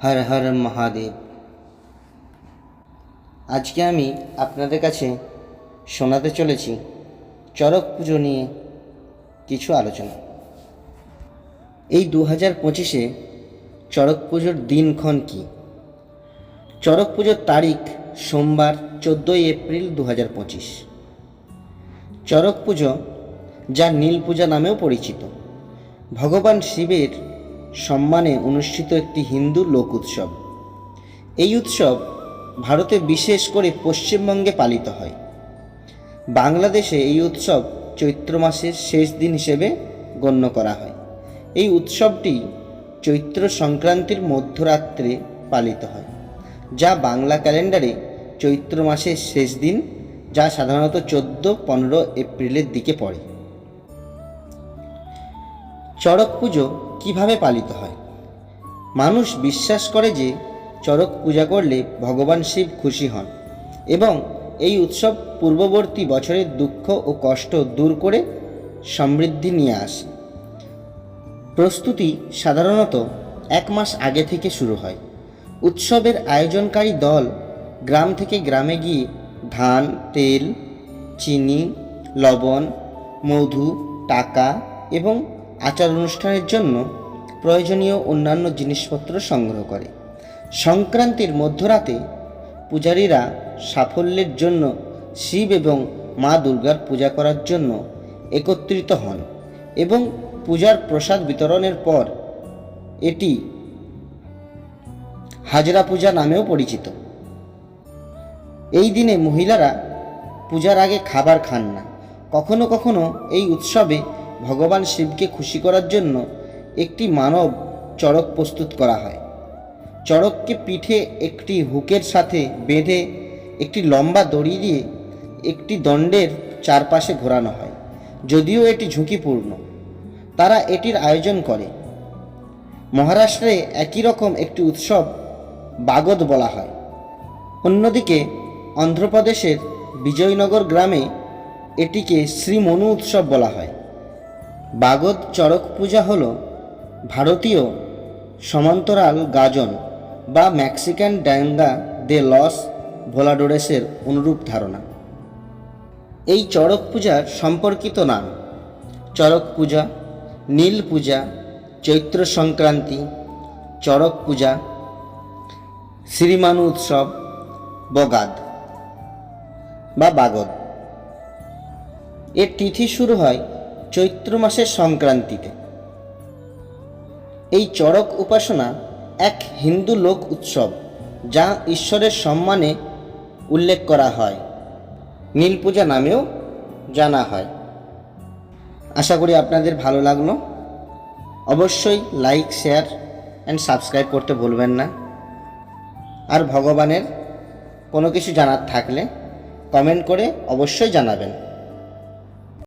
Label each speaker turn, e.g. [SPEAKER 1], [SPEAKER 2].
[SPEAKER 1] হর হর মহাদেব। আজকে আমি আপনাদের কাছে শোনাতে চলেছি চড়ক পুজো নিয়ে কিছু আলোচনা। এই 2025-এ চড়ক পুজোর দিনক্ষণ কি? চড়ক পুজোর তারিখ সোমবার 14 এপ্রিল 2025। চড়ক পুজো, যা নীল পূজা নামেও পরিচিত, ভগবান শিবের সম্মানে অনুষ্ঠিত একটি হিন্দু লোক উৎসব। এই উৎসব ভারতে, বিশেষ করে পশ্চিমবঙ্গে পালিত হয়। বাংলাদেশে এই উৎসব চৈত্র মাসের শেষ দিন হিসেবে গণ্য করা হয়। এই উৎসবটি চৈত্র সংক্রান্তির মধ্যরাত্রে পালিত হয়, যা বাংলা ক্যালেন্ডারে চৈত্র মাসের শেষ দিন, যা সাধারণত 14-15 এপ্রিলের দিকে পড়ে। চড়ক পুজো কীভাবে পালিত হয়? মানুষ বিশ্বাস করে যে চড়ক পূজা করলে ভগবান শিব খুশি হন এবং এই উৎসব পূর্ববর্তী বছরের দুঃখ ও কষ্ট দূর করে সমৃদ্ধি নিয়ে আসে। প্রস্তুতি সাধারণত 1 মাস আগে থেকে শুরু হয়। উৎসবের আয়োজনকারী দল গ্রাম থেকে গ্রামে গিয়ে ধান, তেল, চিনি, লবণ, মধু, টাকা এবং আচার অনুষ্ঠানের জন্য প্রয়োজনীয় অন্যান্য জিনিসপত্র সংগ্রহ করে। সংক্রান্তির মধ্যরাতে পূজারীরা সাফল্যের জন্য শিব এবং মা দুর্গার পূজা করার জন্য একত্রিত হন এবং পূজার প্রসাদ বিতরণের পর এটি হাজরা পূজা নামেও পরিচিত। এই দিনে মহিলারা পূজার আগে খাবার খান না। কখনো কখনো এই উৎসবে ভগবান শিবকে খুশি করার জন্য একটি মানব চড়ক প্রস্তুত করা হয়। চড়ককে পিঠে একটি হুকের সাথে বেঁধে একটি লম্বা দড়ি দিয়ে একটি দণ্ডের চারপাশে ঘোরানো হয়। যদিও এটি ঝুঁকিপূর্ণ, তারা এটির আয়োজন করে। মহারাষ্ট্রে একই রকম একটি উৎসব বাগদ বলা হয়। অন্যদিকে অন্ধ্রপ্রদেশের বিজয়নগর গ্রামে এটিকে শ্রী মনু উৎসব বলা হয়। বাগদ চড়ক পূজা হল ভারতীয় সমান্তরাল গাজন বা মেক্সিকান ডাঙ্গা দে লস ভোলাডোরেসের অনুরূপ ধারণা। এই চড়ক পূজার সম্পর্কিত নাম: চড়ক পূজা, নীল পূজা, চৈত্র সংক্রান্তি, চড়ক পূজা, শ্রীমানু উৎসব, বগাদ বা বাগদ। এর তিথি শুরু হয় চৈত্র মাসের সংক্রান্তিতে। এই চড়ক উপাসনা এক হিন্দু লোক উৎসব, যা ঈশ্বরের সম্মানে উল্লেখ করা হয়, নীল পূজা নামেও জানা হয়। আশা করি আপনাদের ভালো লাগলো। অবশ্যই লাইক, শেয়ার অ্যান্ড সাবস্ক্রাইব করতে ভুলবেন না। আর ভগবানের কোনো কিছু জানার থাকলে কমেন্ট করে অবশ্যই জানাবেন।